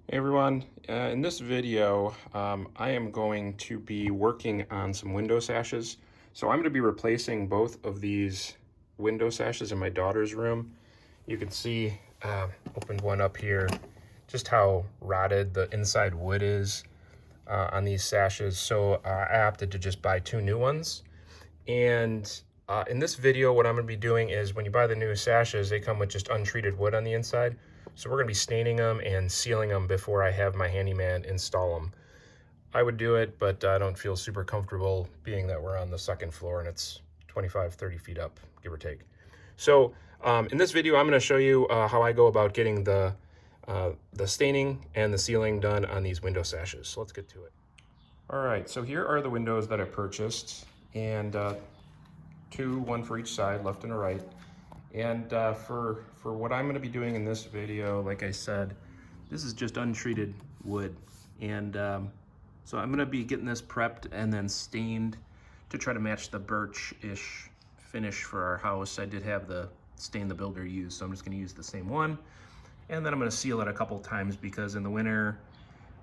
Hey everyone, in this video I am going to be working on some window sashes. So I'm going to be replacing both of these window sashes in my daughter's room. You can see, opened one up here, just how rotted the inside wood is on these sashes. So I opted to just buy two new ones. And in this video, what I'm going to be doing is when you buy the new sashes, they come with just untreated wood on the inside. So we're going to be staining them and sealing them before I have my handyman install them. I would do it, but I don't feel super comfortable being that we're on the second floor and it's 25, 30 feet up, give or take. So in this video, I'm going to show you how I go about getting the staining and the sealing done on these window sashes. So let's get to it. All right, so here are the windows that I purchased, and one for each side, left and a right. And for what I'm going to be doing in this video, like I said, this is just untreated wood. And so I'm going to be getting this prepped and then stained to try to match the birch-ish finish for our house. I did have the stain the builder use, so I'm just going to use the same one. And then I'm going to seal it a couple times because in the winter,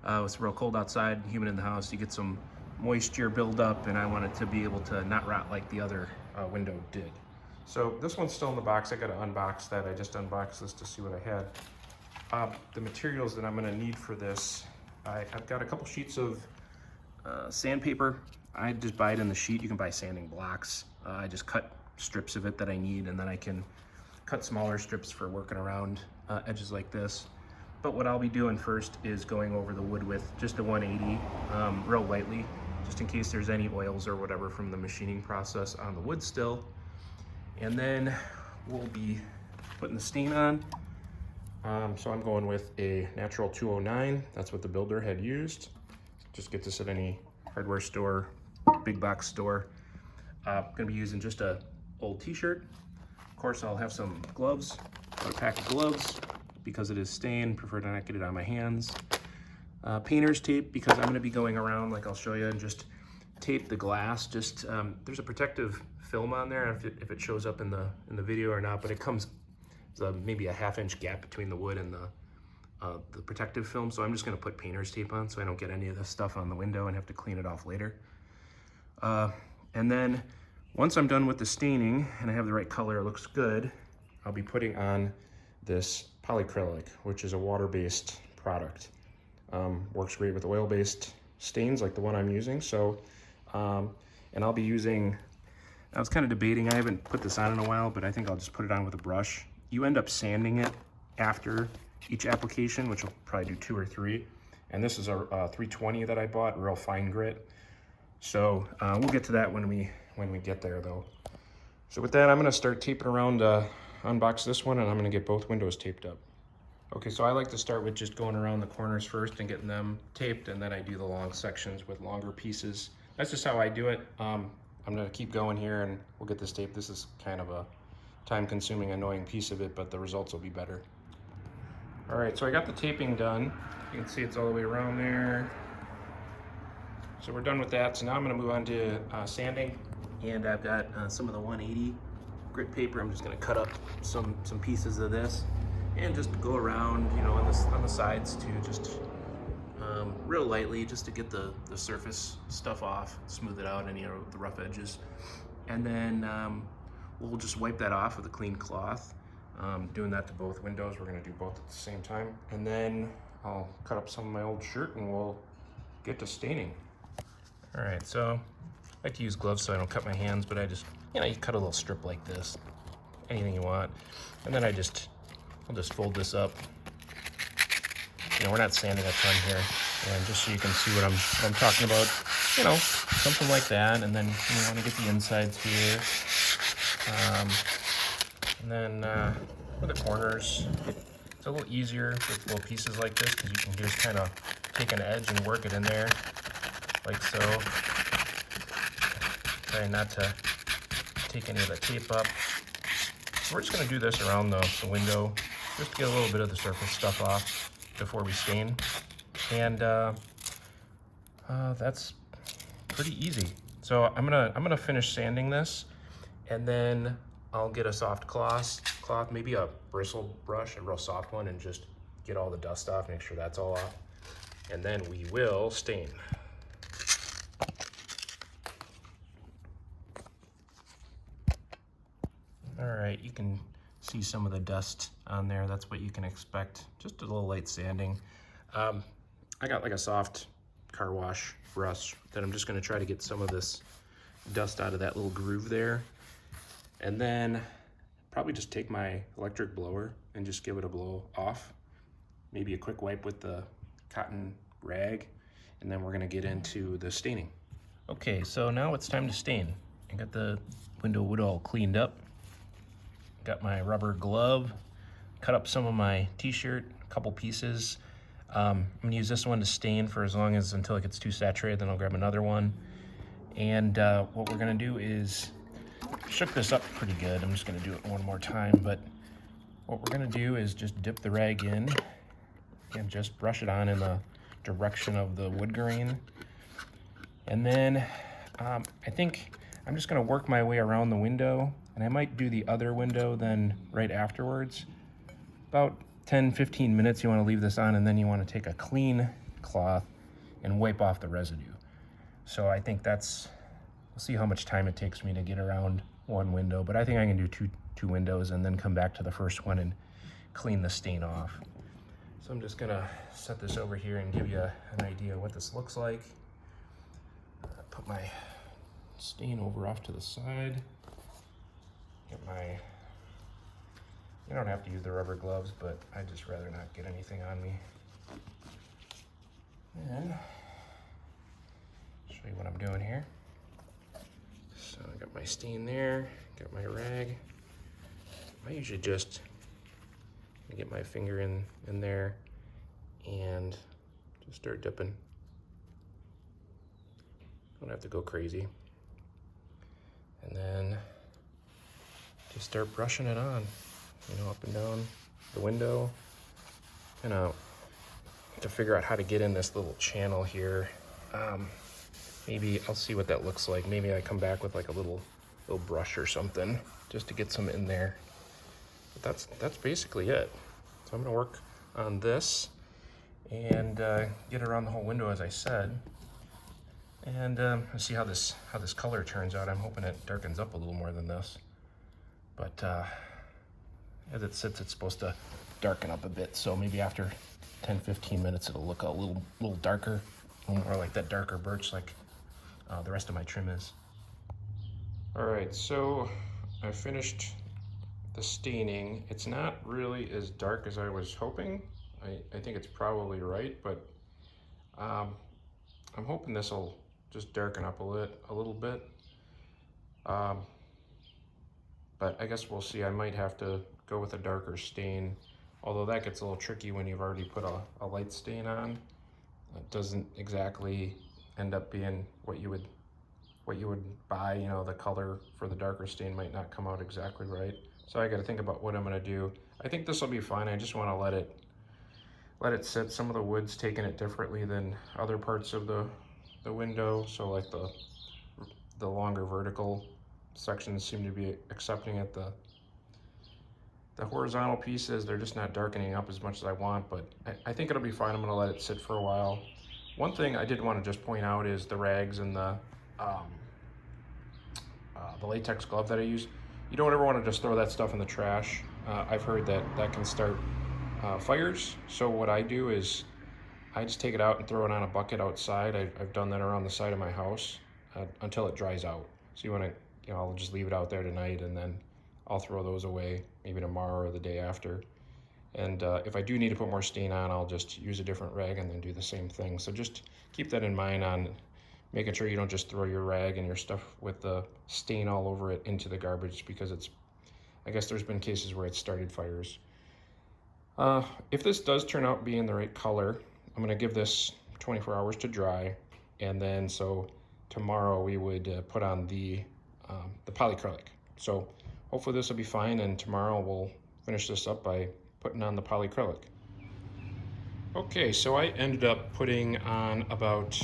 it's real cold outside, humid in the house, you get some moisture build up, and I want it to be able to not rot like the other window did. So this one's still in the box. I got to unbox that. I just unboxed this to see what I had. The materials that I'm going to need for this, I've got a couple sheets of sandpaper. I just buy it in the sheet. You can buy sanding blocks. I just cut strips of it that I need, and then I can cut smaller strips for working around edges like this. But what I'll be doing first is going over the wood with just a 180 real lightly, just in case there's any oils or whatever from the machining process on the wood still. And then we'll be putting the stain on. So I'm going with a natural 209. That's what the builder had used. Just get this at any hardware store, big box store. I'm gonna be using just a old t-shirt. Of course, I'll have some gloves, a pack of gloves because it is stained. Prefer to not get it on my hands. Painter's tape because I'm gonna be going around, like I'll show you, and just tape the glass. Just there's a protective film on there, if it shows up in the video or not, but it comes maybe a ½ inch gap between the wood and the protective film. So I'm just going to put painter's tape on so I don't get any of this stuff on the window and have to clean it off later. And then once I'm done with the staining and I have the right color, it looks good, I'll be putting on this Polycrylic, which is a water-based product. Works great with oil-based stains like the one I'm using. So and I'll be using, I was kind of debating, I haven't put this on in a while, but I think I'll just put it on with a brush. You end up sanding it after each application, which will probably do 2 or 3. And this is a 320 that I bought, real fine grit. So we'll get to that when we get there though. So with that, I'm gonna start taping around, unbox this one, and I'm gonna get both windows taped up. Okay, so I like to start with just going around the corners first and getting them taped, and then I do the long sections with longer pieces. That's just how I do it. I'm gonna keep going here and we'll get this taped. This is kind of a time-consuming, annoying piece of it, but the results will be better. All right, so I got the taping done. You can see it's all the way around there. So we're done with that. So now I'm gonna move on to sanding. And I've got some of the 180 grit paper. I'm just gonna cut up some pieces of this and just go around, you know, on the sides too, just real lightly, just to get the surface stuff off, smooth it out, any of the rough edges. And then we'll just wipe that off with a clean cloth. Doing that to both windows. We're gonna do both at the same time. And then I'll cut up some of my old shirt and we'll get to staining. All right, so I like to use gloves so I don't cut my hands, but I just, you know, you cut a little strip like this, anything you want. And then I'll just fold this up. You know, we're not sanding a ton here, and just so you can see what I'm talking about, you know, something like that. And then you want to get the insides here, and then with the corners, it's a little easier with little pieces like this because you can just kind of take an edge and work it in there, like so. Try not to take any of the tape up. So we're just going to do this around the window, just to get a little bit of the surface stuff off before we stain. And that's pretty easy. So I'm gonna finish sanding this, and then I'll get a soft cloth, maybe a bristle brush, a real soft one, and just get all the dust off, make sure that's all off. And then we will stain. All right, you can see some of the dust on there. That's what you can expect, just a little light sanding. I got like a soft car wash brush that I'm just gonna try to get some of this dust out of that little groove there. And then probably just take my electric blower and just give it a blow off. Maybe a quick wipe with the cotton rag, and then we're gonna get into the staining. Okay, so now it's time to stain. I got the window wood all cleaned up. Got my rubber glove, cut up some of my t-shirt, a couple pieces. I'm gonna use this one to stain for as long as until it gets too saturated, then I'll grab another one. And what we're gonna do is, shook this up pretty good. I'm just gonna do it one more time, but what we're gonna do is just dip the rag in and just brush it on in the direction of the wood grain. And then I think I'm just gonna work my way around the window, and I might do the other window then right afterwards. About 10-15 minutes you wanna leave this on, and then you wanna take a clean cloth and wipe off the residue. So I think we'll see how much time it takes me to get around one window, but I think I can do two windows and then come back to the first one and clean the stain off. So I'm just gonna set this over here and give you an idea of what this looks like. Put my stain over off to the side. You don't have to use the rubber gloves, but I'd just rather not get anything on me. And show you what I'm doing here. So I got my stain there, got my rag. I usually just get my finger in there and just start dipping. Don't have to go crazy. And then just start brushing it on, up and down the window. To figure out how to get in this little channel here. Maybe I'll see what that looks like. Maybe I come back with like a little brush or something just to get some in there. But that's basically it. So I'm gonna work on this and get around the whole window, as I said, and see how this color turns out. I'm hoping it darkens up a little more than this, but as it sits, it's supposed to darken up a bit. So maybe after 10-15 minutes, it'll look a little darker, a little more like that darker birch, like the rest of my trim is. All right, so I finished the staining. It's not really as dark as I was hoping. I think it's probably right, but I'm hoping this will just darken up a little bit. But I guess we'll see. I might have to go with a darker stain, although that gets a little tricky when you've already put a light stain on. It doesn't exactly end up being what you would buy. The color for the darker stain might not come out exactly right. So I got to think about what I'm going to do. I think this will be fine. I just want to let it sit. Some of the wood's taking it differently than other parts of the window. So like the longer vertical sections seem to be accepting it. The horizontal pieces, they're just not darkening up as much as I want, but I think it'll be fine. I'm gonna let it sit for a while. One thing I did want to just point out is the rags and the latex glove that I use. You don't ever want to just throw that stuff in the trash. I've heard that can start fires. So what I do is I just take it out and throw it on a bucket outside. I've done that around the side of my house until it dries out. So you want to, I'll just leave it out there tonight, and then I'll throw those away maybe tomorrow or the day after. And if I do need to put more stain on, I'll just use a different rag and then do the same thing. So just keep that in mind on making sure you don't just throw your rag and your stuff with the stain all over it into the garbage, because I guess there's been cases where it started fires. If this does turn out being the right color, I'm gonna give this 24 hours to dry, and then so tomorrow we would put on the polycrylic. So hopefully this will be fine, and tomorrow we'll finish this up by putting on the polycrylic. Okay, so I ended up putting on about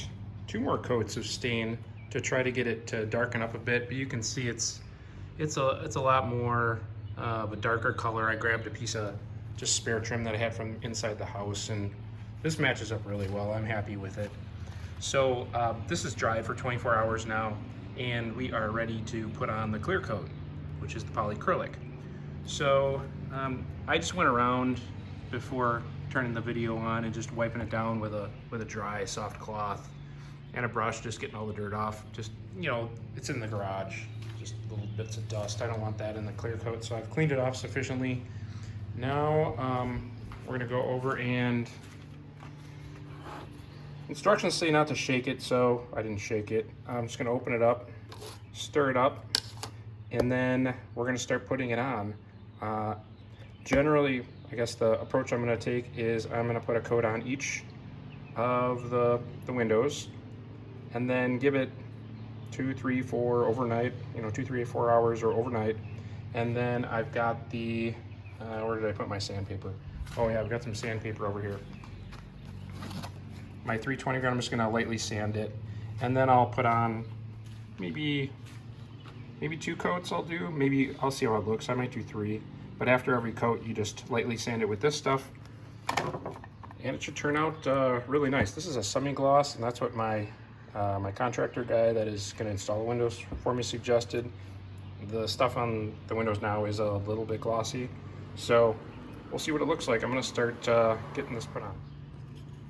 2 more coats of stain to try to get it to darken up a bit, but you can see it's a lot more of a darker color. I grabbed a piece of just spare trim that I had from inside the house, and this matches up really well. I'm happy with it. So this is dried for 24 hours now, and we are ready to put on the clear coat, which is the polycrylic. So I just went around before turning the video on and just wiping it down with a dry, soft cloth and a brush, just getting all the dirt off. Just, you know, it's in the garage, just little bits of dust. I don't want that in the clear coat, so I've cleaned it off sufficiently. Now we're gonna go over, and instructions say not to shake it, so I didn't shake it. I'm just gonna open it up, stir it up, and then we're gonna start putting it on. Generally, I guess the approach I'm gonna take is I'm gonna put a coat on each of the windows, and then give it 2, 3, 4 overnight, you know, 2, 3, 4 hours or overnight. And then I've got the, where did I put my sandpaper? Oh yeah, I've got some sandpaper over here. My 320 grit, I'm just gonna lightly sand it. And then I'll put on maybe 2 coats I'll do. Maybe, I'll see how it looks. I might do 3. But after every coat, you just lightly sand it with this stuff, and it should turn out really nice. This is a semi-gloss, and that's what my contractor guy that is gonna install the windows for me suggested. The stuff on the windows now is a little bit glossy, so we'll see what it looks like. I'm gonna start getting this put on.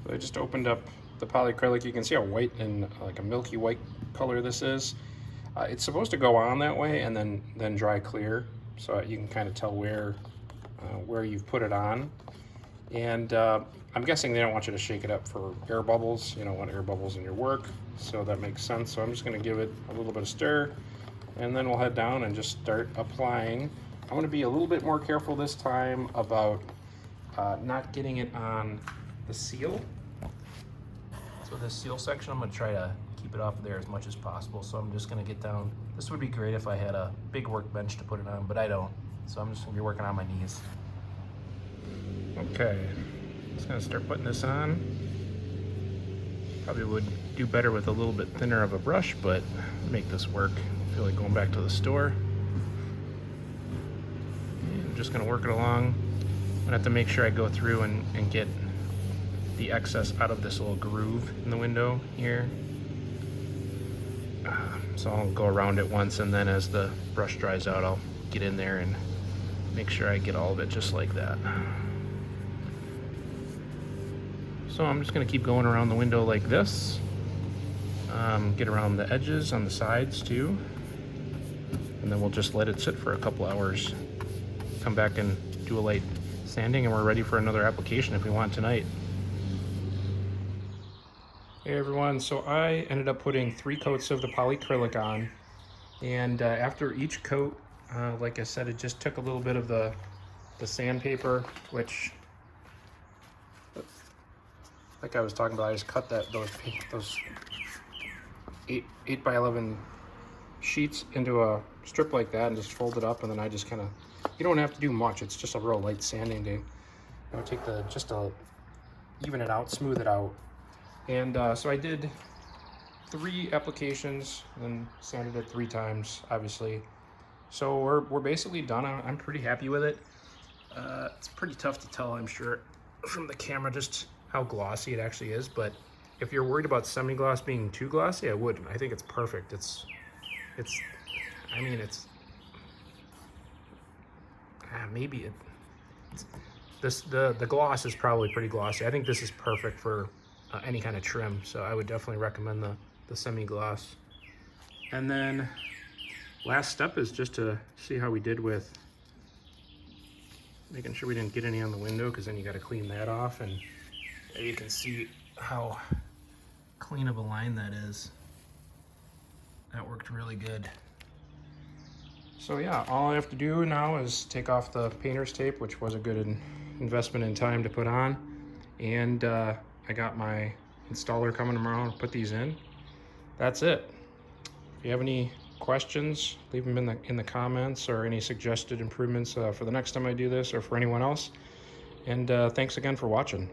So I just opened up the polycrylic. You can see how white and like a milky white color this is. It's supposed to go on that way and then dry clear, so you can kind of tell where you've put it on. And I'm guessing they don't want you to shake it up for air bubbles. You don't want air bubbles in your work, so that makes sense. So I'm just gonna give it a little bit of stir, and then we'll head down and just start applying. I'm gonna be a little bit more careful this time about not getting it on the seal. So this seal section, I'm gonna try to keep it off of there as much as possible. So I'm just gonna get down. This would be great if I had a big workbench to put it on, but I don't. So I'm just gonna be working on my knees. Okay, just gonna start putting this on. Probably would do better with a little bit thinner of a brush, but make this work. I feel like going back to the store. And I'm just gonna work it along. I'm gonna have to make sure I go through and get the excess out of this little groove in the window here. So I'll go around it once, and then as the brush dries out, I'll get in there and make sure I get all of it just like that. So I'm just gonna keep going around the window like this. Get around the edges on the sides too. And then we'll just let it sit for a couple hours. Come back and do a light sanding, and we're ready for another application if we want tonight. Hey everyone, so I ended up putting 3 coats of the polycrylic on, and after each coat, like I said, it just took a little bit of the sandpaper, which, like I was talking about, I just cut those 8 by 11 sheets into a strip like that and just fold it up, and then I just kind of, you don't have to do much, it's just a real light sanding to, you know, take just to even it out, smooth it out. And so I did 3 applications and sanded it 3 times, obviously. So we're basically done. I'm pretty happy with it. It's pretty tough to tell, I'm sure, from the camera just how glossy it actually is. But if you're worried about semi-gloss being too glossy, I wouldn't. I think it's perfect. The gloss is probably pretty glossy. I think this is perfect for any kind of trim, so I would definitely recommend the semi-gloss. And then last step is just to see how we did with making sure we didn't get any on the window, because then you got to clean that off, and you can see how clean of a line that is. That worked really good. So yeah, all I have to do now is take off the painter's tape, which was a good investment in time to put on, and I got my installer coming around to put these in. That's it. If you have any questions, leave them in the comments, or any suggested improvements for the next time I do this, or for anyone else. And thanks again for watching.